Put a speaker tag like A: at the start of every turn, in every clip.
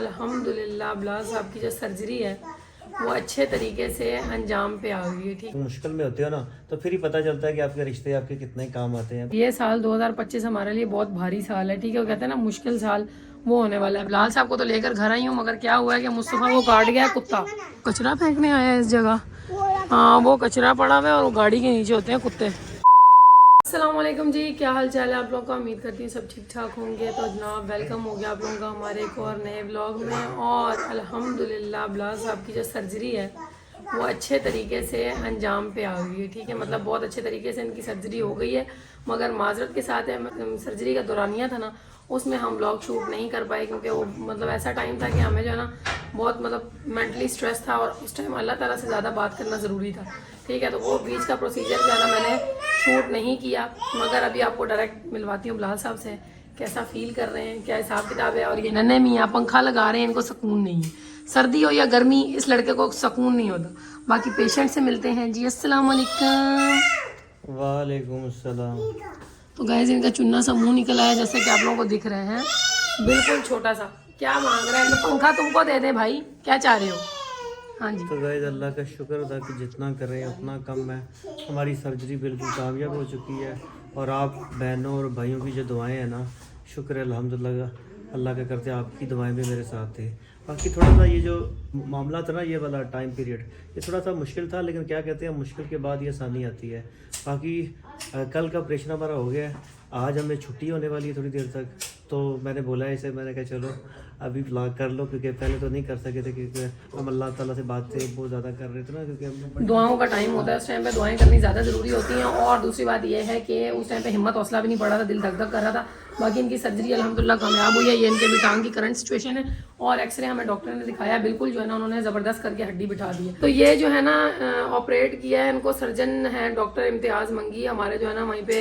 A: अल्हम्दुलिल्लाह बिलाल साहब की जो सर्जरी है वो अच्छे तरीके से अंजाम पे आ गई है। ठीक,
B: मुश्किल में होते हो ना तो फिर ही पता चलता है कि आपके रिश्ते आपके कितने काम आते हैं।
A: ये साल 2025 हमारे लिए बहुत भारी साल है। ठीक है, वो कहते हैं ना मुश्किल साल वो होने वाला है। बिलाल साहब को तो लेकर घर आई हूँ, मगर क्या हुआ है कि मुस्तफ़ा वो काट गया कुत्ता, कचरा फेंकने आया है इस जगह। हाँ, वो कचरा पड़ा हुआ है और वो गाड़ी के नीचे होते हैं कुत्ते। अस्सलाम वालेकुम जी, क्या हाल चाल है आप लोगों का? उम्मीद करती हूँ सब ठीक ठाक होंगे। तो जनाब वेलकम हो गया आप लोगों का हमारे एक और नए व्लॉग में। और अल्हम्दुलिल्लाह बिलाल साहब की जो सर्जरी है वो अच्छे तरीके से अंजाम पे आ गई है। ठीक है, मतलब बहुत अच्छे तरीके से इनकी सर्जरी हो गई है, मगर माजरत के साथ है सर्जरी का दौरानिया था ना, उसमें हम व्लॉग शूट नहीं कर पाए क्योंकि वो मतलब ऐसा टाइम था कि हमें जो है ना बहुत मतलब मेंटली स्ट्रेस था और उस टाइम अल्लाह ताला से ज़्यादा बात करना ज़रूरी था। ठीक है, तो वो बीच का प्रोसीजर जो है ना मैंने शूट नहीं किया, मगर अभी आपको डायरेक्ट मिलवाती हूँ बिलाल साहब से, कैसा फील कर रहे हैं, क्या हिसाब किताब है। और ये नन्हे मियाँ पंखा लगा रहे हैं, इनको सुकून नहीं है, सर्दी हो या गर्मी इस लड़के को सुकून नहीं होता। बाकी पेशेंट से मिलते हैं जी। अस्सलाम वालेकुम।
B: वालेकुम अस्सलाम।
A: तो गाइस इनका चुन्ना सा मुंह निकल आया जैसे कि आप लोगों को दिख रहे हैं, बिल्कुल छोटा सा। क्या मांग रहे हैं? पंखा तुमको दे दे भाई, क्या चाह रहे हो? हाँ जी।
B: तो गाइस अल्लाह का शुक्र था कि जितना कर रहे हैं उतना कम है। हमारी सर्जरी बिल्कुल कामयाब हो चुकी है और आप बहनों और भाइयों की जो दुआएं हैं ना, शुक्र है अल्हम्दुलिल्लाह, अल्लाह का करते आपकी दुआएं भी मेरे साथ थे। बाकी थोड़ा सा ये जो मामला था ना, ये वाला टाइम पीरियड ये थोड़ा सा मुश्किल था, लेकिन क्या कहते हैं मुश्किल के बाद ये आसानी आती है। बाकी कल का ऑपरेशन हमारा हो गया है, आज हमें छुट्टी होने वाली है थोड़ी देर तक। तो मैंने बोला है इसे, मैंने कहा चलो अभी व्लॉग कर लो, क्योंकि पहले तो नहीं कर सके थे क्योंकि हम अल्लाह ताला से बातें बहुत ज़्यादा कर रहे थे ना, क्योंकि हम
A: दुआओं का टाइम होता है, उस टाइम पे दुआएं करनी ज़्यादा ज़रूरी होती हैं। और दूसरी बात यह है कि उस टाइम पे हिम्मत हौसला भी नहीं पड़ा था, दिल धक धक कर रहा था। बाकी इनकी सर्जरी अल्हम्दुलिल्लाह कामयाब हुई है। ये इनके भी टांग की करंट सिचुएशन है और एक्सरे हमें डॉक्टर ने दिखाया, बिल्कुल जो है ना उन्होंने ज़बरदस्त करके हड्डी बिठा दी है। तो ये जो है ना ऑपरेट किया है, इनको सर्जन है डॉक्टर इम्तियाज़ मंगी, हमारे जो है ना वहीं पे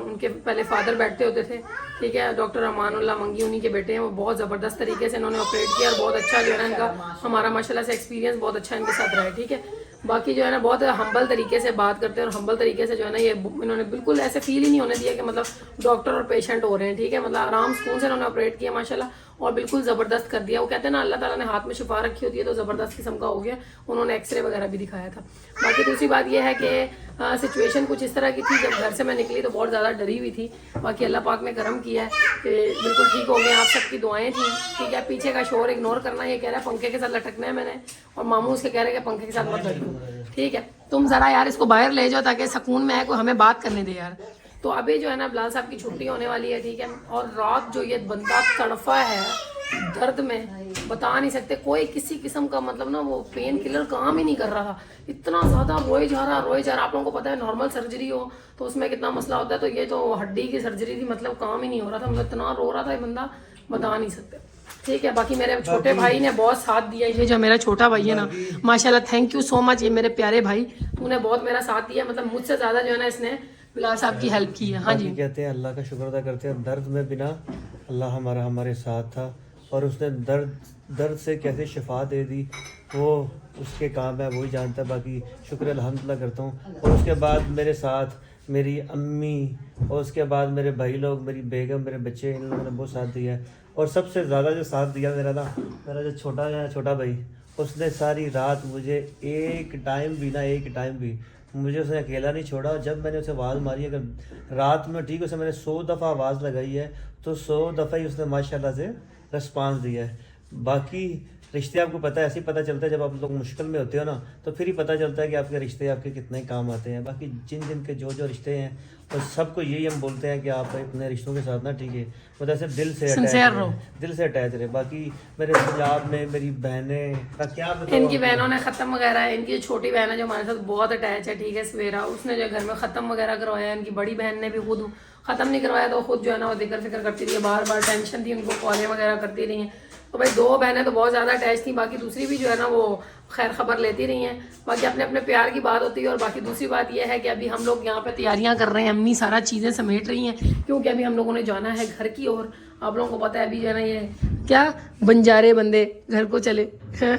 A: उनके पहले फादर बैठते होते थे। ठीक है, डॉक्टर अमानुल्लाह मंगी उन्हीं के बेटे हैं। वो बहुत ज़बरदस्त तरीके से इन्होंने ऑपरेट किया और बहुत अच्छा जो है ना इनका हमारा माशाल्लाह से एक्सपीरियंस बहुत अच्छा इनके साथ रहा है। ठीक है, बाकी जो है ना बहुत हम्बल तरीके से बात करते हैं और हम्बल तरीके से जो है ना ये इन्होंने बिल्कुल ऐसे फील ही नहीं होने दिया कि मतलब डॉक्टर और पेशेंट हो रहे हैं। ठीक है, मतलब आराम सुकून से इन्होंने ऑपरेट किया माशाल्लाह और बिल्कुल ज़बरदस्त कर दिया। वो कहते हैं ना अल्लाह ताला ने हाथ में शिफा रखी होती है, तो ज़बरदस्त किस्म का हो गया। उन्होंने एक्सरे वगैरह भी दिखाया था। बाकी दूसरी बात यह है कि सिचुएशन कुछ इस तरह की थी, जब घर से मैं निकली तो बहुत ज़्यादा डरी हुई थी। बाकी अल्लाह पाक ने करम किया है कि बिल्कुल ठीक हो गए, आप सबकी दुआएं थी। ठीक है, पीछे का शोर इग्नोर करना, ये कह रहा है पंखे के साथ लटकना है मैंने, और मामू उसके कह रहे हैं कि पंखे के साथ मत लटको। ठीक है, तुम ज़रा यार इसको बाहर ले जाओ ताकि सुकून में है, कोई हमें बात करने दे यार। तो अभी जो है ना बिलाल साहब की छुट्टी होने वाली है। ठीक है, और रात जो ये बंदा तड़फा है दर्द में बता नहीं सकते, कोई किसी किस्म का मतलब ना वो पेन किलर काम ही नहीं कर रहा था, इतना ज़्यादा रोए जा रहा रोए जा रहा। आप लोगों को पता है नॉर्मल सर्जरी हो तो उसमें कितना मसला होता है, तो ये तो हड्डी की सर्जरी थी, मतलब काम ही नहीं हो रहा था, मतलब इतना रो रहा था ये बंदा बता नहीं सकते। ठीक है, बाकी मेरे छोटे भाई ने बहुत साथ दिया। ये जो मेरा छोटा भाई है ना, माशाल्लाह थैंक यू सो मच, ये मेरे प्यारे भाई, तूने बहुत मेरा साथ दिया, मतलब मुझसे ज़्यादा जो है ना इसने बिलाल साहब की हेल्प की है। हाँ जी,
B: कहते हैं अल्लाह का शुक्र अदा करते हैं, दर्द में बिना अल्लाह हमारे साथ था और उसने दर्द से कैसे शिफा दे दी वो उसके काम है, वही जानता है। बाकी शुक्र अल्हम्दुलिल्लाह करता हूँ। और उसके बाद मेरे साथ मेरी अम्मी और उसके बाद मेरे भाई लोग, मेरी बेगम, मेरे बच्चे, इन लोगों ने बहुत साथ दिया है। और सबसे ज़्यादा जो साथ दिया मेरा जो छोटा भाई, उसने सारी रात मुझे एक टाइम भी मुझे उसने अकेला नहीं छोड़ा। जब मैंने उसे आवाज़ मारी, अगर रात में ठीक उसे मैंने 100 दफ़ा आवाज़ लगाई है तो 100 दफ़ा ही उसने माशाल्लाह से रिस्पांस दिया है। बाकी रिश्ते आपको पता है, ऐसे ही पता चलता है जब आप लोग मुश्किल में होते हो ना, तो फिर ही पता चलता है कि आपके रिश्ते आपके कितने काम आते हैं। बाकी जिन के जो रिश्ते हैं और सबको यही हम बोलते हैं कि आप अपने रिश्तों के साथ ना, ठीक है, मतलब ऐसे दिल से अटैच रहे। बाकी मेरे पंजाब में मेरी बहनें का क्या बताऊं,
A: इनकी बहनों ने ख़त्म वगैरह है, इनकी जो छोटी बहन है जो हमारे साथ बहुत अटैच है। ठीक है, सवेरा उसने जो घर में ख़त्म वगैरह करवाया, इनकी बड़ी बहन ने भी खुद ख़त्म नहीं करवाया, तो खुद जो है ना वो फिक्र करती रही है, बार बार टेंशन थी उनको, कॉलें वगैरह करती रही हैं। तो भाई 2 बहनें तो बहुत ज़्यादा अटैच थी, बाकी दूसरी भी जो है ना वो खैर खबर लेती रही हैं। बाकी अपने अपने प्यार की बात होती है। और बाकी दूसरी बात यह है कि अभी हम लोग यहाँ पे तैयारियां कर रहे हैं, अम्मी सारा चीज़ें समेट रही हैं, क्योंकि अभी हम लोगों ने जाना है घर की ओर। आप लोगों को पता है अभी जो है ना ये क्या बंजारे बंदे घर को चले हैं,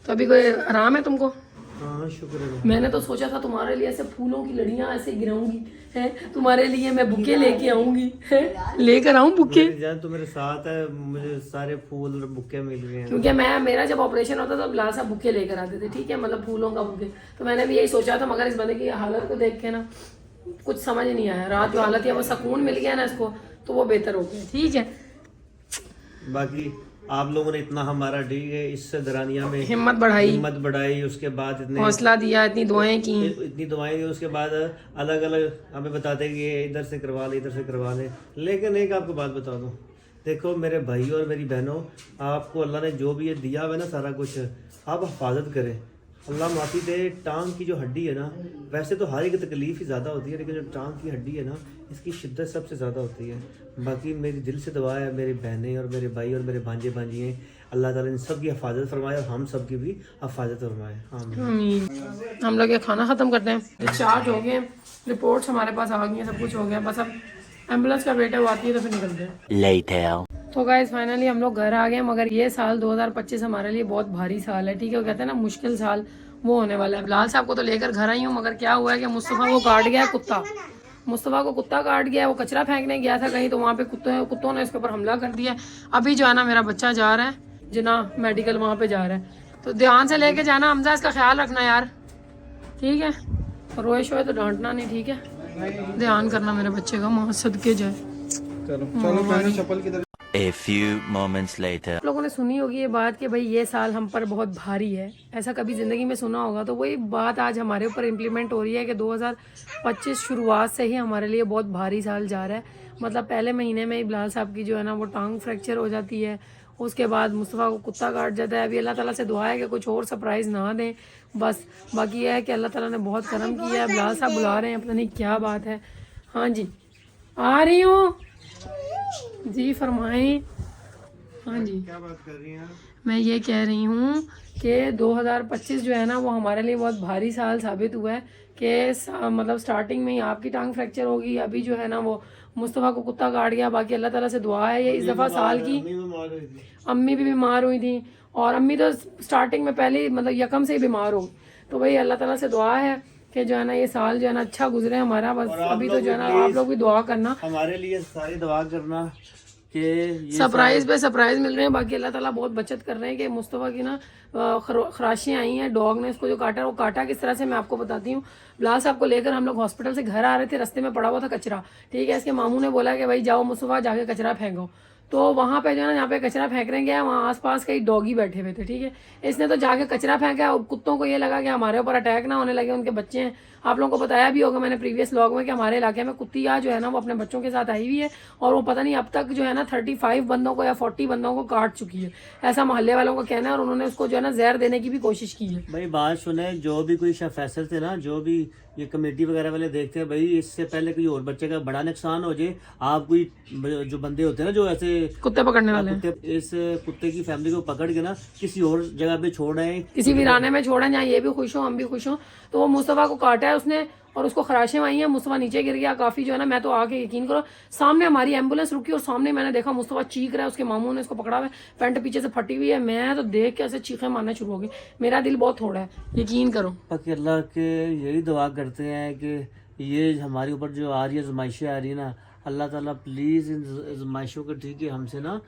A: तो अभी कोई आराम है तुमको?
B: हाँ शुक्र है।
A: मैंने तो सोचा था तुम्हारे लिए ऐसे फूलों की लड़ियां ऐसे गिराऊंगी, हैं तुम्हारे लिए मैं बुके लेके आऊंगी, हैं लेकर आऊं बुके।
B: मेरी जान तो मेरे साथ है, मुझे सारे फूल और बुके मिल गए हैं।
A: क्योंकि मेरा जब ऑपरेशन होता था तब लाल साहब बुके लेकर आते थे, ठीक है, मतलब फूलों का बुके। तो मैंने भी यही सोचा था, मगर इस बंदे की हालत को देख के ना कुछ समझ नहीं आया। रात जो हालत है वो सुकून मिल गया ना इसको, तो वो बेहतर हो गया। ठीक है,
B: बाकी आप लोगों ने इतना हमारा ठीक है इससे दरानिया में
A: हिम्मत बढ़ाई,
B: उसके बाद इतने
A: हौसला दिया, इतनी दुआएं की,
B: इतनी दवाएं दी, उसके बाद अलग अलग हमें बताते हैं कि ये इधर से करवा ले, इधर से करवा ले। लेकिन एक आपको बात बता दूं, देखो मेरे भाई और मेरी बहनों, आपको अल्लाह ने जो भी ये दिया हुआ है ना सारा कुछ, आप हिफाजत करें। अल्लाह माफ़ी दे, टांग की जो हड्डी है ना, वैसे तो हर एक तकलीफ ही ज़्यादा होती है, लेकिन जो टांग की हड्डी है ना, इसकी शिद्दत सबसे ज़्यादा होती है। बाकी मेरी दिल से दुआ है मेरी बहनें और मेरे भाई और मेरे भांजे भांजियाँ, अल्लाह ताला इन सब की हिफाजत फरमाए और हम सब की भी हिफाजत फरमाए।
A: आमीन। हम लोग ये खाना ख़त्म करते हैं, डिस्चार्ज हो गए, रिपोर्ट्स हमारे पास आ गई हैं, सब कुछ हो गया, बस अब एम्बुलेंस का वेट है, वो आती है तो फिर निकलते हैं। तो गाइस फाइनली हम लोग घर आ गए। मगर ये साल 2025 हमारे लिए बहुत भारी साल है, ठीक है, वो कहते हैं ना मुश्किल साल, वो होने वाला है। बिलाल साहब को तो लेकर घर आई हूँ, मगर क्या हुआ है कि मुस्तफ़ा को काट गया कुत्ता, मुस्तफ़ा को कुत्ता काट गया। वो कचरा फेंकने गया था कहीं, तो वहाँ पे कुत्तों ने इसके ऊपर हमला कर दिया। अभी जो है ना मेरा बच्चा जा रहा है जिना मेडिकल, वहाँ पे जा रहा है, तो ध्यान से लेके जाना हमजा, इसका ख्याल रखना यार, ठीक है। रोए शोए तो डांटना नहीं, ठीक है, ध्यान करना मेरे बच्चे का, माँ सदके जाए।
C: चलो पहले चप्पल की तरफ।
D: A few moments later.
A: आप लोगों ने सुनी होगी ये बात कि भाई ये साल हम पर बहुत भारी है, ऐसा कभी ज़िंदगी में सुना होगा, तो वही बात आज हमारे ऊपर इम्प्लीमेंट हो रही है कि 2025 शुरुआत से ही हमारे लिए बहुत भारी साल जा रहा है। मतलब पहले महीने में ही बिलाल साहब की जो है ना वो टांग फ्रैक्चर हो जाती है, उसके बाद मुस्तफ़ा को कुत्ता काट जाता है। अभी अल्लाह ताला से दुआ है कि कुछ और सरप्राइज़ ना दें बस। बाकी यह है कि अल्लाह ताला ने बहुत करम किया है। बिलाल साहब बुला रहे हैं, पता नहीं क्या बात है। हाँ जी आ रही हूँ जी, फरमाएं। हाँ जी,
B: क्या बात कर रही हैं?
A: मैं ये कह रही हूँ कि 2025 जो है ना वो हमारे लिए बहुत भारी साल साबित हुआ है कि मतलब स्टार्टिंग में ही आपकी टांग फ्रैक्चर होगी, अभी जो है ना वो मुस्तफ़ा को कुत्ता काट गया। बाकी अल्लाह ताला से दुआ है, ये इस दफ़ा साल की अम्मी भी बीमार हुई थी, और अम्मी तो स्टार्टिंग में पहले ही मतलब यकम से ही बीमार हो, तो भाई अल्लाह ताला से दुआ है कि जो है ना ये साल जो है ना अच्छा गुजरे हमारा। बस अभी तो जो है ना आप लोग भी दुआ करना,
B: हमारे लिए सारी दुआ करना कि
A: सरप्राइज पे सरप्राइज मिल रहे हैं। बाकी अल्लाह ताला बहुत बचत कर रहे हैं कि मुस्तफ़ा की ना खराशियाँ आई हैं, डॉग ने इसको जो काटा, वो काटा किस तरह से मैं आपको बताती हूँ। बिलाल साहब को लेकर हम लोग हॉस्पिटल से घर आ रहे थे, रास्ते में पड़ा हुआ था कचरा, ठीक है, इसके मामू ने बोला कि भाई जाओ मुस्तफ़ा जाके कचरा फेंको। तो वहाँ पे जो है ना जहाँ पे कचरा फेंक रहे हैं, वहाँ आसपास कई डॉगी बैठे हुए थे, ठीक है, इसने तो जाके कचरा फेंका। और कुत्तों को ये लगा कि हमारे ऊपर अटैक ना होने लगे, उनके बच्चे हैं। आप लोगों को बताया भी होगा मैंने प्रीवियस व्लॉग में कि हमारे इलाके में कुत्तिया जो है ना वो अपने बच्चों के साथ आई हुई है, और वो पता नहीं अब तक जो है ना 35 बंदों को या 40 बंदों को काट चुकी है, ऐसा मोहल्ले वालों का कहना है। और उन्होंने उसको जो है ना जहर देने की भी कोशिश की है।
B: भाई बात सुने, जो भी कोई फैसल थे ना, जो भी ये कमेटी वगैरह वाले देखते हैं, भाई इससे पहले कोई और बच्चे का बड़ा नुकसान हो जाए, आप कोई जो बंदे होते हैं ना जो ऐसे
A: कुत्ते पकड़ने वाले
B: इस कुत्ते की फैमिली को पकड़ के ना किसी और जगह पे छोड़ आए,
A: किसी वीराने में छोड़ा, जहाँ ये भी खुश हो हम भी खुश हो। तो वो मुस्तफ़ा को काटा है उसने, और उसको खराशें आई हैं, मुस्तफ़ा नीचे गिर गया काफ़ी जो है ना। मैं तो आके यकीन करो सामने हमारी एम्बुलेंस रुकी और सामने मैंने देखा मुस्तफ़ा चीख रहा है, उसके मामू ने इसको पकड़ा हुआ है, पैंट पीछे से फटी हुई है। मैं तो देख के ऐसे चीखें मारना शुरू हो गई, मेरा दिल बहुत थोड़ा है, यकीन करो।
B: बाकी अल्लाह के यही दुआ करते हैं कि ये हमारे ऊपर जो आ रही है आजमाइशें आ रही है ना, अल्लाह ताला प्लीज़ इन आजमाइशों को ठीक है हमसे ना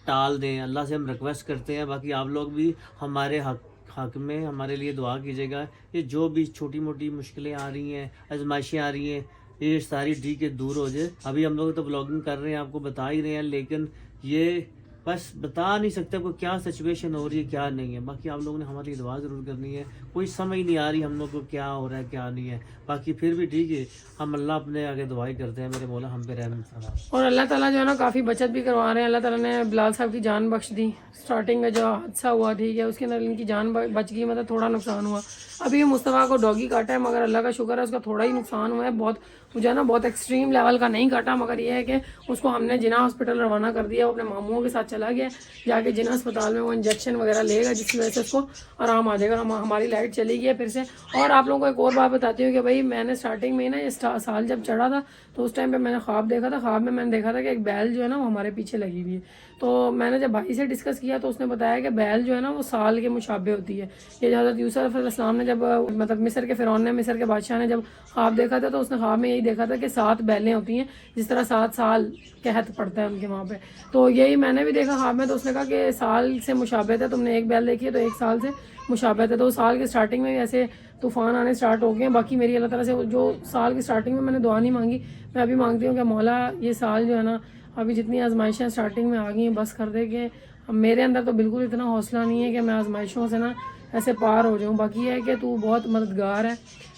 B: टाल दें, अल्लाह से हम रिक्वेस्ट करते हैं। बाकी आप लोग भी हमारे हक में हमारे लिए दुआ कीजिएगा। ये जो भी छोटी मोटी मुश्किलें आ रही हैं, आजमाइशें आ रही हैं, ये सारी ठीक है दूर हो जाए। अभी हम लोग तो व्लॉगिंग कर रहे हैं, आपको बता ही रहे हैं, लेकिन ये बस बता नहीं सकते आपको क्या सिचुएशन हो रही है क्या नहीं है। बाकी आप लोगों ने हमारी दुआ ज़रूर करनी है। कोई समझ नहीं आ रही हम लोग को क्या हो रहा है क्या नहीं है। बाकी फिर भी ठीक है, हम अल्लाह अपने आगे दुआई करते हैं, मेरे मौला हम पे रहम फरमा।
A: और अल्लाह ताला जो है ना काफ़ी बचत भी करवा रहे हैं। अल्लाह ताला ने बिलाल साहब की जान बख्श दी। स्टार्टिंग में जो हादसा हुआ, ठीक है, उसके अंदर इनकी जान बच गई, मतलब थोड़ा नुकसान हुआ। अभी मुस्तफ़ा को डॉगी काटा है, मगर अल्लाह का शुक्र है उसका थोड़ा ही नुकसान हुआ है, बहुत जो है ना बहुत एक्सट्रीम लेवल का नहीं काटा। मगर ये है कि उसको हमने जिना हॉस्पिटल रवाना कर दिया, वो अपने मामूओं के साथ चला चला गया, जाके जिना अस्पताल में वो इंजेक्शन वगैरह लेगा जिसकी वजह से उसको आराम आ जाएगा। हमारी लाइट चली गई है फिर से। और आप लोगों को एक और बात बताती हूँ कि भाई मैंने स्टार्टिंग में ना ये साल जब चढ़ा था तो उस टाइम पे मैंने ख्वाब देखा था। ख्वाब में मैंने देखा था कि एक बैल जो है ना वो हमारे पीछे लगी हुई है। तो मैंने जब भाई से डिस्कस किया तो उसने बताया कि बैल जो है ना वो साल के मुशाबे होती है। ये हज़रत यूसुफ अलैहिस्सलाम ने जब मतलब मिस्र के फ़िरौन ने, मिस्र के बादशाह ने जब ख्वाब देखा था तो उसने ख्वाब में यही देखा था कि 7 बैलें होती हैं, जिस तरह 7 साल कहत पड़ता है उनके वहाँ पे। तो यही मैंने भी देखा ख्वाब में। तो उसने कहा कि साल से मुशाबे थे, तुमने एक बैल देखी है तो 1 साल से मुशाबे थे। तो साल के स्टार्टिंग में ऐसे तूफ़ान आने स्टार्ट हो गए हैं। बाकी मेरी अल्लाह ताला से जो साल की स्टार्टिंग में मैंने दुआ नहीं मांगी, मैं अभी मांगती हूँ कि मौला ये साल जो है ना, अभी जितनी आजमाइशें स्टार्टिंग में आ गई हैं बस कर दे कि मेरे अंदर तो बिल्कुल इतना हौसला नहीं है कि मैं आजमाइशों से ना ऐसे पार हो जाऊँ। बाकी ये है कि तू बहुत मददगार है,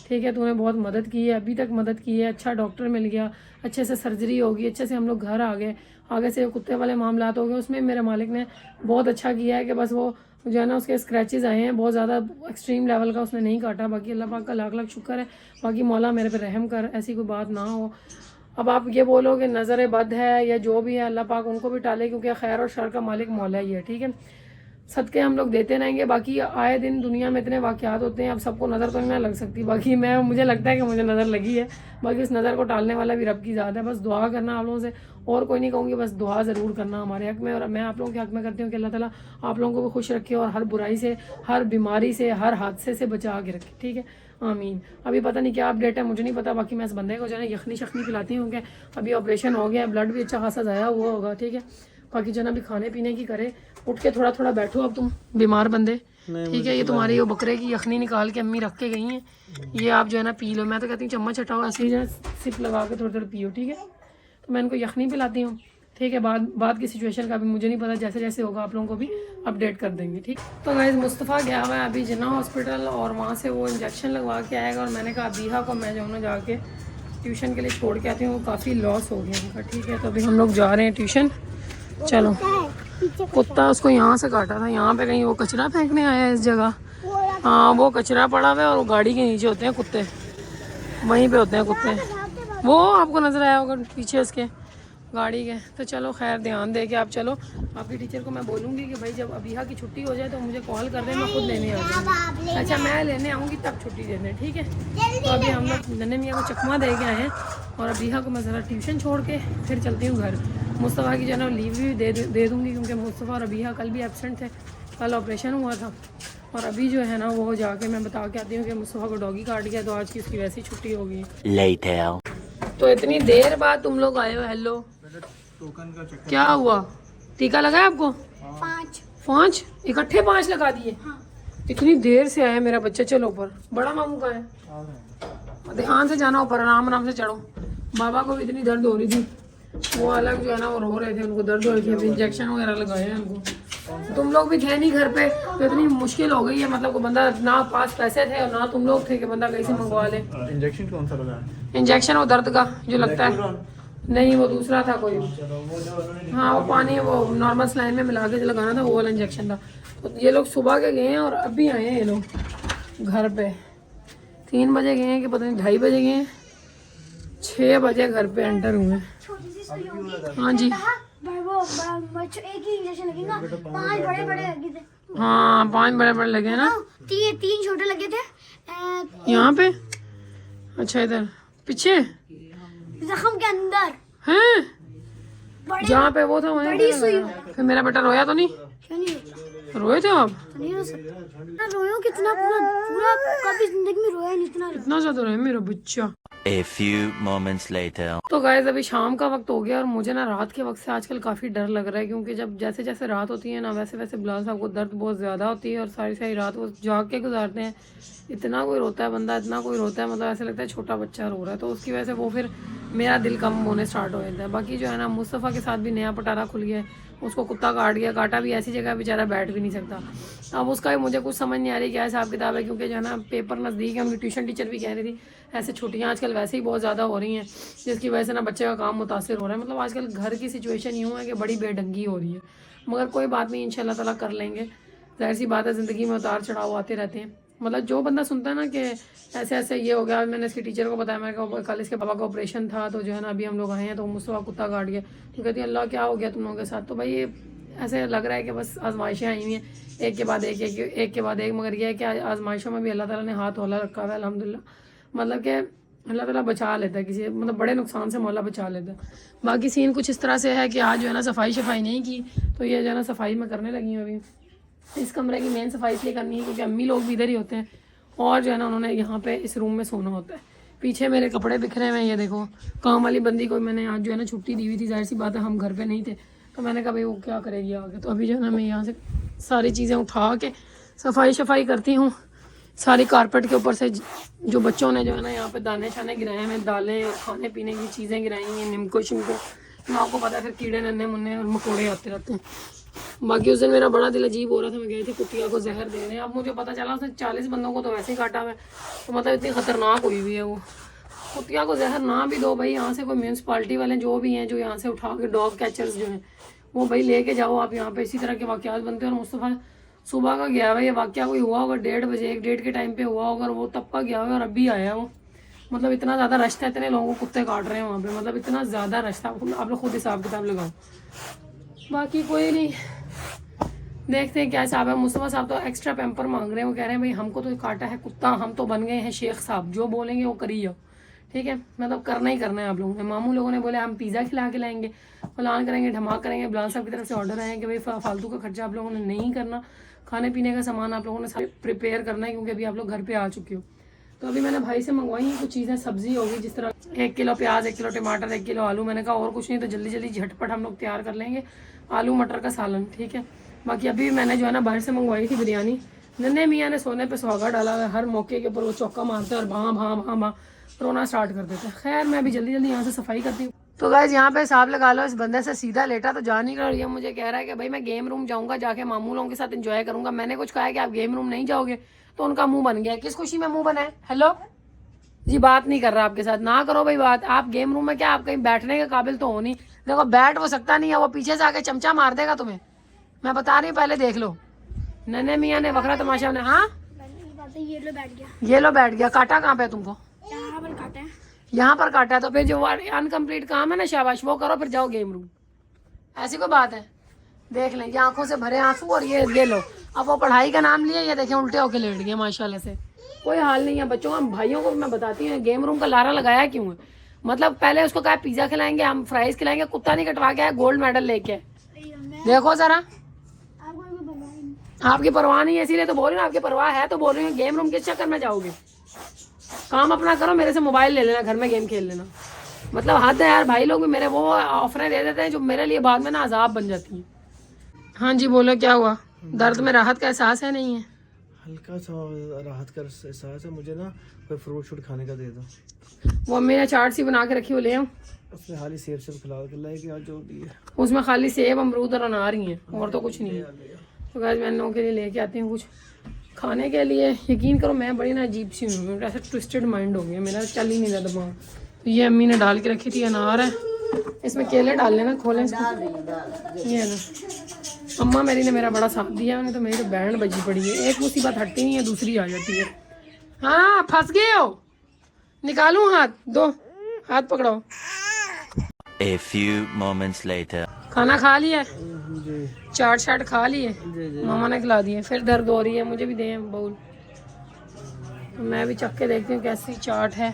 A: ठीक है, तूने बहुत मदद की है, अभी तक मदद की है। अच्छा डॉक्टर मिल गया, अच्छे से सर्जरी होगी, अच्छे से हम लोग घर आ गए। आगे से कुत्ते वाले मामलात हो गए, उसमें मेरे मालिक ने बहुत अच्छा किया है कि बस वो जो है ना उसके स्क्रैचेस आए हैं, बहुत ज़्यादा एक्सट्रीम लेवल का उसने नहीं काटा। बाकी अल्लाह पाक का लाख लाख शुक्र है। बाकी मौला मेरे पे रहम कर, ऐसी कोई बात ना हो। अब आप ये बोलो कि नज़र बद है या जो भी है, अल्लाह पाक उनको भी टाले, क्योंकि खैर और शर का मालिक मौला ही है, ठीक है। सदके हम लोग देते रहेंगे। बाकी आए दिन दुनिया में इतने वाक़यात होते हैं, अब सबको नज़र तो नहीं लग सकती। बाकी मुझे लगता है कि मुझे नज़र लगी है। बाकी उस नज़र को टालने वाला भी रब की ज़ात है। बस दुआ करना आप लोगों से, और कोई नहीं कहूँगी, बस दुआ ज़रूर करना हमारे हक़ में। और मैं आप लोगों के हक़ में करती हूँ कि अल्लाह ताला आप लोगों को भी खुश रखे और हर बुराई से, हर बीमारी से, हर हादसे से बचा के रखे, ठीक है, आमीन। अभी पता नहीं क्या अपडेट है, मुझे नहीं पता। बाकी मैं इस बंदे को जो है यखनी शखनी पिलाती हूँ कि अभी ऑपरेशन हो गया, ब्लड भी अच्छा खासा ज़ाया हुआ होगा, ठीक है। बाकी जो ना अभी खाने पीने की करे, उठ के थोड़ा थोड़ा बैठो अब तुम बीमार बंदे, ठीक है। ये तुम्हारी वो बकरे की यखनी निकाल के अम्मी रख के गई हैं, ये आप जो है ना पी लो। मैं तो कहती हूँ चम्मच हटाओ, ऐसे ही जो है सिप लगा के थोड़ी थोड़ी पियो, ठीक है। तो मैं इनको यखनी पिलाती हूँ, ठीक है। बाद की सिचुएशन का भी मुझे नहीं पता, जैसे जैसे होगा आप लोगों को भी अपडेट कर देंगे, ठीक। तो गाइस मुस्तफ़ा गया हुआ है अभी जिन्ना हॉस्पिटल, और वहाँ से वो इंजेक्शन लगवा के आएगा। और मैंने कहा अबीहा को मैं जो है ना जाके ट्यूशन के लिए छोड़ के आती हूँ, काफ़ी लॉस हो गया उनका, ठीक है। तो अभी हम लोग जा रहे हैं ट्यूशन। चलो, कुत्ता उसको यहाँ से काटा था, यहाँ पे कहीं वो कचरा फेंकने आया है इस जगह। हाँ, वो कचरा पड़ा हुआ है और गाड़ी के नीचे होते हैं कुत्ते, वहीं पे होते हैं कुत्ते। वो आपको नज़र आया होगा पीछे इसके गाड़ी के। तो चलो खैर, ध्यान दे के आप चलो। आपकी टीचर को मैं बोलूँगी कि भाई जब अबीहा की छुट्टी हो जाए तो मुझे कॉल कर दे, मैं खुद लेने आ जाऊँगी। अच्छा, मैं लेने आऊँगी तब छुट्टी देने, ठीक है। तो अभी हम लोग नन्हे मियाँ को चकमा दे के आए हैं, और अबीहा को मैं ज़रा ट्यूशन छोड़ के फिर चलती हूँ घर। मुस्तफ़ा की जो है ना लीव भी दे दूँगी, क्योंकि मुस्तफ़ा और अबीहा कल भी एबसेंट थे, कल ऑपरेशन हुआ था। और अभी जो है ना वो जाके मैं बता के आती हूँ कि मुस्तफ़ा को डॉगी काट गया, तो आज की उसकी वैसी छुट्टी हो गई। तो इतनी देर बाद तुम लोग आए हो। हेलो,
C: टोकन का चक्कर।
A: क्या हुआ? टीका लगाया आपको? 5 इकट्ठे 5 लगा दिए? इतनी देर से आया मेरा बच्चा। चलो ऊपर, बड़ा मामू का है, ध्यान से जाना ऊपर, आराम आराम से चढ़ो। बाबा को भी इतनी दर्द हो रही थी, वो अलग जो है ना वो रो रहे थे, उनको दर्द हो रही थी, अभी इंजेक्शन वगैरह लगाए हैं उनको। तुम लोग भी थे नहीं घर पे, तो इतनी मुश्किल हो गई है, मतलब को बंदा ना पास पैसे थे और ना तुम लोग थे कि बंदा कैसे मंगवा ले।
C: इंजेक्शन कौन सा लगा है?
A: इंजेक्शन वो दर्द का जो लगता है, नहीं वो दूसरा था कोई। हाँ, वो पानी वो नॉर्मल स्लाइन में मिला के जो लगाना था वो वाला इंजेक्शन था। तो ये लोग सुबह के गए हैं और अभी आए हैं ये लोग घर पे। 3 बजे गए हैं कि पता नहीं 2:30 बजे गए हैं, 6 बजे घर पे एंटर हुए हैं। हाँ जी,
E: एक ही इंजेक्शन लगेगा, 5 बड़े बड़े लगे थे।
A: हाँ 5 बड़े बड़े लगे हैं ना,
E: 3 छोटे लगे थे
A: यहाँ पे। अच्छा, इधर पीछे
E: जख्म के अंदर
A: हैं, जहाँ पे वो था वहीं पे लगाया। फिर मेरा बेटा रोया तो नहीं?
E: क्यों नहीं रोया?
A: रोए थे आप?
E: नहीं रो सकता ना, रोयो कितना, पूरा कभी जिंदगी में रोया नहीं इतना।
A: इतना ज्यादा रोया मेरा बच्चा।
D: A few moments later.
A: तो गाइस अभी शाम का वक्त हो गया, और मुझे ना रात के वक्त से आजकल काफ़ी डर लग रहा है, क्योंकि जब जैसे जैसे रात होती है ना वैसे वैसे बिलाल साहब को दर्द बहुत ज़्यादा होती है, और सारी सारी रात वो जाग के गुजारते हैं। इतना कोई रोता है बंदा, इतना कोई रोता है, मतलब ऐसे लगता है छोटा बच्चा रो रहा है। तो उसकी वजह से वो फिर मेरा दिल कम होने स्टार्ट हो जाता है। बाकी जो है ना मुस्तफ़ा के साथ भी नया पटारा खुल गया है, उसको कुत्ता काट गया, काटा भी ऐसी जगह बेचारा बैठ भी नहीं सकता। अब उसका भी मुझे कुछ समझ नहीं आ रही क्या हिसाब किताब है, क्योंकि जो है ना पेपर नज़दीक है। उनकी ट्यूशन टीचर भी कह रही थी ऐसे छुट्टियां आजकल वैसे ही बहुत ज़्यादा हो रही हैं, जिसकी वजह से ना बच्चे का काम मुतासिर हो रहा है। मतलब आजकल घर की सिचुएशन यूँ है कि बड़ी बेढंगी हो रही है, मगर कोई बात नहीं, इंशाल्लाह ताला कर लेंगे। जाहिर सी बात है, ज़िंदगी में उतार चढ़ाव आते रहते हैं। मतलब जो बंदा सुनता है ना कि ऐसे ऐसे ये हो गया, मैंने इसकी टीचर को बताया, मैं कल इसके पापा का ऑपरेशन था, तो जो है ना अभी हम लोग आए हैं तो मुस्तफ़ा कुत्ता काट गया। तो कहती है अल्लाह क्या हो गया तुम लोगों के साथ? तो भाई ये ऐसे लग रहा है कि बस आजमाइशें आई हुई हैं एक के बाद एक के बाद एक, मगर यह है कि आजमाइशों में भी अल्लाह ताला ने हाथ हौला रखा हुआ है अल्हम्दुलिल्लाह। मतलब कि अल्लाह ताला बचा लेता है किसी मतलब बड़े नुकसान से मौला बचा लेता है। बाकी सीन कुछ इस तरह से है कि आज जो है ना सफाई नहीं की, तो ये जो है ना सफाई में करने लगी हूँ अभी। इस कमरे की मेन सफाई इसलिए करनी है क्योंकि अम्मी लोग भी इधर ही होते हैं और जो है ना उन्होंने यहाँ पे इस रूम में सोना होता है। पीछे मेरे कपड़े बिखरे हुए हैं, ये देखो। काम वाली बंदी को मैंने आज जो है ना छुट्टी दी हुई थी, जाहिर सी बात है हम घर पे नहीं थे, तो मैंने कहा भाई वो क्या करेगी आगे। तो अभी जो है ना मैं यहाँ से सारी चीज़ें उठा के सफाई करती हूँ। सारी कारपेट के ऊपर से जो बच्चों ने जो है ना यहाँ पे दाने शाने गिराए हैं, दालें और खाने पीने की चीज़ें गिराई हैं, निमको शिमको। माँ को पता है फिर कीड़े नन्हे मुन्ने और मकोड़े आते रहते हैं। बाकी उस दिन मेरा बड़ा दिल अजीब हो रहा था, मैं गई थी कुतिया को जहर देने। अब मुझे पता चला उसने 40 बंदों को तो वैसे ही काटा हुआ है, तो मतलब इतनी ख़तरनाक हुई हुई है वो। कुतिया को जहर ना भी दो भाई, यहाँ से कोई म्यूनसिपाल्टी वाले जो भी हैं जो यहाँ से उठा के डॉग कैचर्स जो हैं वो भाई लेके जाओ आप यहाँ पे। इसी तरह के वाक़यात बनते हैं। और मुस्तफ़ा सुबह का गया हुआ, ये वाक़या कोई हुआ होगा 1:30 बजे 1:30 के टाइम पे हुआ होगा, और वो तब का गया हुआ और अभी आया वो। मतलब इतना ज़्यादा रश था, इतने लोगों को कुत्ते काट रहे हैं वहाँ पे, मतलब इतना ज़्यादा रश था। आप लोग खुद हिसाब किताब लगाओ। बाकी कोई नहीं, देखते हैं क्या हिसाब है। मुस्तफ़ा साहब तो एक्स्ट्रा पैम्पर मांग रहे हैं, वो कह रहे हैं भाई हमको तो काटा है कुत्ता, हम तो बन गए हैं शेख साहब, जो बोलेंगे वो करिए। ठीक है, मतलब करना ही करना है आप लोगों ने। मामू लोगों ने बोले हम पिज़्ज़ा खिला के लाएंगे, फलान करेंगे, धमाक करेंगे। बिलाल साहब की तरफ से ऑर्डर आए हैं कि भाई फालतू का खर्चा आप लोगों ने नहीं करना, खाने पीने का सामान आप लोगों ने सारे प्रिपेयर करना है, क्योंकि अभी आप लोग घर पे आ चुके हो। तो अभी मैंने भाई से मंगवाई हैं कुछ चीज़ें, सब्जी होगी जिस तरह 1 किलो प्याज, 1 किलो टमाटर, 1 किलो आलू। मैंने कहा और कुछ नहीं तो जल्दी जल्दी झटपट हम लोग तैयार कर लेंगे आलू मटर का सालन। ठीक है, बाकी अभी मैंने जो है ना बाहर से मंगवाई थी बिरयानी। नन्हे मियाँ ने सोने पे सुहागा डाला हुआ है, हर मौके के ऊपर वो चौका मारते हैं और भाँ भाँ भाँ भाँ रोना स्टार्ट कर देते हैं। खैर मैं अभी जल्दी जल्दी यहाँ से सफाई करती हूँ। तो गाइस यहाँ पे हिसाब लगा लो, इस बंदे से सीधा लेटा तो जा नहीं रहा। ये मुझे कह रहा है कि भाई मैं गेम रूम जाऊँगा, जाके मामू लोगों के साथ एंजॉय करूँगा। मैंने कुछ कहा है कि आप गेम रूम नहीं जाओगे, तो उनका मुँह बन गया। किस खुशी में मुँह बना है? हेलो जी, बात नहीं कर रहा आपके साथ, ना करो भाई बात। आप गेम रूम में क्या आप कहीं बैठने के काबिल तो हो नहीं। देखो बैठ वो सकता नहीं है, वो पीछे से आके चमचा मार देगा तुम्हें, मैं बता रही हूँ, पहले देख लो। नन्हे मियाँ ने वखरा तमाशा ने, हाँ
E: ये लो बैठ गया,
A: ये लो बैठ गया। काटा कहाँ पे तुमको?
E: यहाँ पर काटा है।
A: यहाँ पर काटा है, तो फिर जो अनकम्प्लीट काम है ना शाबाश वो करो, फिर जाओ गेम रूम। ऐसी कोई बात है? देख लें, ये आंखों से भरे आंसू और ये लो। अब वो पढ़ाई का नाम लिया, ये देखें उल्टे होके लेट गए माशाल्लाह से। कोई हाल नहीं है बच्चों का। भाइयों को मैं बताती हूँ गेम रूम का लारा लगाया क्यों है। मतलब पहले उसको कहा पिज्जा खिलाएंगे, हम फ्राइज खिलाएंगे, कुत्ता नहीं कटवा के आया, गोल्ड मेडल लेके। देखो जरा, आपकी परवाह नहीं है, इसीलिए तो बोल रही हूँ। आपकी परवाह है तो बोल रही हूँ। गेम रूम किस चक्कर में जाओगे? काम अपना करो, मेरे से मोबाइल ले लेना, घर में गेम खेल लेना। मतलब हद है यार, भाई लोग भी मेरे वो ऑफरें दे देते हैं जो मेरे लिए बाद में ना अजाब बन जाती हैं। हाँ जी बोलो, क्या हुआ? दर्द में राहत का एहसास है? नहीं है?
B: हल्का सा राहत का एहसास है मुझे ना। कोई फ्रूट शूट खाने का दे दो।
A: वो अम्मी ने चाट सी बना के रखी, वो ले आऊँ?
B: उसमें खाली सेब से खिला के लाएगी आज जो भी है।
A: उसमें खाली सेब अमरूद और अनार ही है, और तो कुछ नहीं है। तो गाइस मैं इन लोगों के लिए लेके आती हूँ कुछ खाने के लिए। यकीन करो मैं बड़ी ना अजीब सी हूँ, ऐसा ट्विस्टेड माइंड हो गया मेरा, चल ही नहीं रहा दिमाग। तो ये अम्मी ने डाल के रखी थी, अनार है, इसमें केले डाल लेना, खोलें इसको। ये ना अम्मा मेरी ने मेरा बड़ा साथ दिया, उन्हें तो मेरी तो बैंड बजी पड़ी है। एक मुसीबत हटती नहीं है, दूसरी आ जाती है। हाँ फंस गए हो, निकालूं हाथ? दो हाथ पकड़ो।
D: A few moments later.
A: खाना खा लिया?
B: जी
A: चाट शाट खा लिए?
B: जी
A: मामा ने खिला दिए। फिर दर्द हो रही है, मुझे भी दें बाउल, तो मैं भी चख के देखती हूँ कैसी चाट है।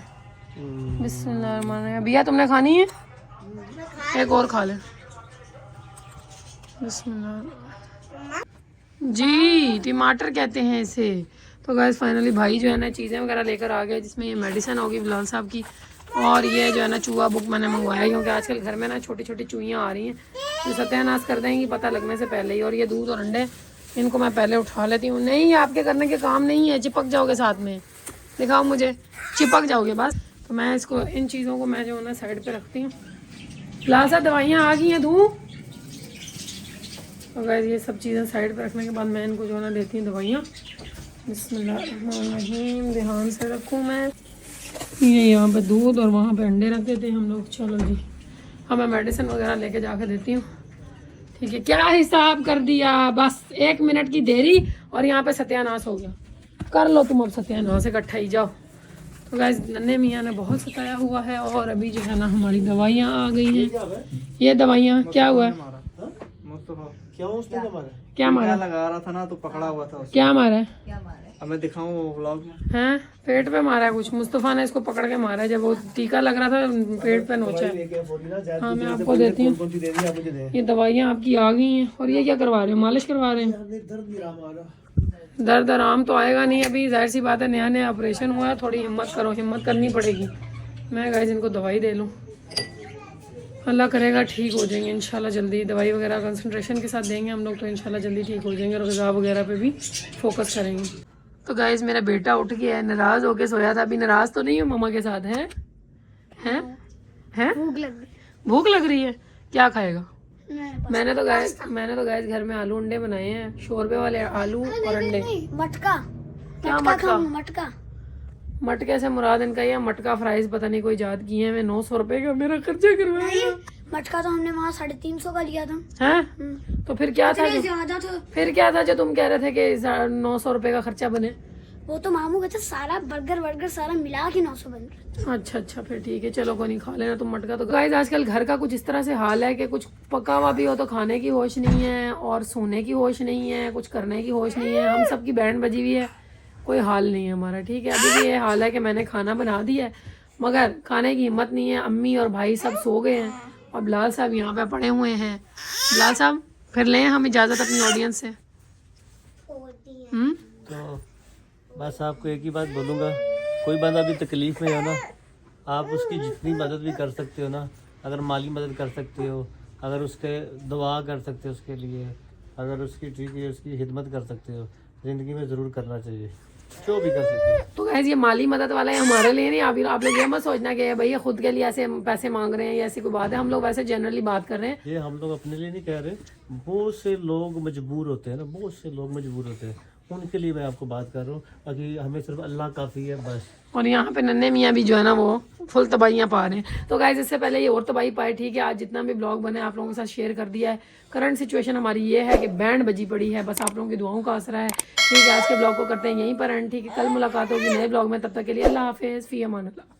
A: बिस्मिल्लाह। भैया तुमने खानी है? एक और खा ले। बिस्मिल्लाह। जी टमाटर कहते हैं इसे। तो गाइस फाइनली भाई जो है ना चीज़ें वगैरह लेकर आ गए, जिसमें ये मेडिसिन होगी बिलाल साहब की, और ये जो है ना चूहा बुक मैंने मंगवाया, क्योंकि आजकल घर में ना छोटी छोटी चूहियाँ आ रही हैं जो सत्यानाश कर देंगी पता लगने से पहले ही। और ये दूध और अंडे, इनको मैं पहले उठा लेती हूँ। नहीं आपके करने के काम नहीं है, चिपक जाओगे साथ में। दिखाओ मुझे, चिपक जाओगे बस। तो मैं इसको, इन चीज़ों को मैं जो है ना साइड पे रखती हूँ। प्लाजा दवाइयाँ आ गई हैं धूँ। तो गाइस ये सब चीज़ें साइड पे रखने के बाद मैं इनको जो है ना देती हूँ दवाइयाँ। बिस्मिल्लाहिर्रहमानिर्रहीम। ध्यान से रखूँ मैं। ये यहाँ पे दूध और वहाँ पे अंडे रख देते हैं हम लोग। चलो जी, हाँ मैं मेडिसिन वगैरह लेके जाके देती हूँ। ठीक है, क्या हिसाब कर दिया? बस 1 मिनट की देरी और यहाँ पे सत्यानाश हो गया। कर लो तुम अब सत्यानाश, इकट्ठा ही जाओ। तो गाइस नन्हे मियाँ ने बहुत सताया हुआ है, और अभी जो है ना हमारी दवाइयाँ आ गई हैं। ये दवाइयाँ क्या हुआ है?
B: क्यों उसने क्या मारा?
A: क्या मारा?
C: लगा रहा था ना तो पकड़ा हुआ था उसने।
A: क्या मारा है?
C: अब मैं दिखाऊं वो व्लॉग में।
A: हैं? पेट पे मारा है कुछ। मुस्तफ़ा ने इसको पकड़ के मारा है, जब वो टीका लग रहा था पेट पे नोचा है।
B: लेके बोली ना ज़्यादा
A: हाँ मैं
B: दूसरे से
A: आपको
B: बोली,
A: देती हूँ।
B: कौन सी देनी है, आप मुझे दें।
A: ये दवाइयाँ आपकी आ गई हैं। और ये क्या करवा रहे हो? मालिश करवा रहे हैं?
B: हमने दर्द नहीं रहा हमारा।
A: दर्द आराम तो आएगा नहीं अभी, जाहिर सी बात है, नया नया ऑपरेशन हुआ है। थोड़ी हिम्मत करो, हिम्मत करनी पड़ेगी। मैं गाइस इनको दवाई दे लूँ, अल्लाह करेगा ठीक हो जाएंगे इंशाल्लाह जल्दी। दवाई वगैरह कंसंट्रेशन के साथ देंगे हम लोग तो इंशाल्लाह जल्दी ठीक हो जाएंगे, और ग़िज़ा वगैरह पे भी फोकस करेंगे। तो गाइस मेरा बेटा उठ गया है, नाराज़ होके सोया था। अभी नाराज़ तो नहीं हो मम्मा के साथ? हैं हैं हैं?
E: भूख लग गई।
A: भूख लग रही है? क्या खाएगा?
E: मैंने
A: मैंने तो गाइस घर में आलू अंडे बनाए हैं, शोरबे वाले आलू और अंडे।
E: मटका।
A: क्या
E: मटका
A: मटका?
E: खाऊंगा, मटका।
A: मटके से मुराद इनका ये मटका फ्राइज पता नहीं कोई जात की है। मैं 900 रुपए का मेरा खर्चा करवाया।
E: मटका तो हमने वहाँ 350 का लिया था।
A: हैं? तो फिर क्या था
E: इतने ज्यादा था।
A: फिर क्या था जो तुम कह रहे थे कि 900 रुपए का खर्चा बने?
E: वो तो मामू कहते सारा बर्गर सारा मिला के 900 बन रहा।
A: अच्छा फिर ठीक है, चलो कोई नहीं, खा लेना तुम मटका। तो गाइस आजकल घर का कुछ इस तरह से हाल है कि कुछ पका हुआ भी हो तो खाने की होश नहीं है, और सोने की होश नहीं है, कुछ करने की होश नहीं है। हम सब की बैंड बजी हुई है, कोई हाल नहीं है हमारा। ठीक है, अभी भी ये हाल है कि मैंने खाना बना दिया है मगर खाने की हिम्मत नहीं है। अम्मी और भाई सब सो गए हैं और बिलाल साहब यहाँ पे पड़े हुए हैं। बिलाल साहब फिर लें हम इजाज़त अपनी ऑडियंस से?
B: तो बस आपको एक ही बात बोलूँगा, कोई बंदा अभी तकलीफ़ में हो ना, आप उसकी जितनी मदद भी कर सकते हो ना, अगर माली मदद कर सकते हो, अगर उसके दुआ कर सकते हो उसके लिए, अगर उसकी ठीक है उसकी खिदमत कर सकते हो, ज़िंदगी में ज़रूर करना चाहिए, जो भी कर सकते हो।
A: तो गाइस ये माली मदद वाला है हमारे लिए नहीं। आप लोग ये मत सोचना कि भैया खुद के लिए ऐसे पैसे मांग रहे हैं या ऐसी कोई बात है। हम लोग वैसे जनरली बात कर रहे हैं।
B: ये हम लोग अपने लिए नहीं कह रहे, बहुत से लोग मजबूर होते हैं ना, बहुत से लोग मजबूर होते हैं, उनके लिए मैं आपको बात कर रहा हूँ। बाकी हमें सिर्फ अल्लाह काफ़ी है बस।
A: और यहाँ पे नन्हे मियाँ भी जो है ना वो फुल तबाहियाँ पा रहे हैं। तो गाइस इससे पहले ये और तबाही पाए। ठीक है, आज जितना भी ब्लॉग बने आप लोगों के साथ शेयर कर दिया है। करंट सिचुएशन हमारी ये है कि बैंड बजी पड़ी है, बस आप लोगों की दुआओं का असर है। ठीक है, आज के ब्लॉग को करते हैं यहीं पर एंड। ठीक है, कल मुलाकात होगी नए ब्लॉग में, तब तक के लिए अल्लाह हाफिज़, फ़ी अमान अल्लाह।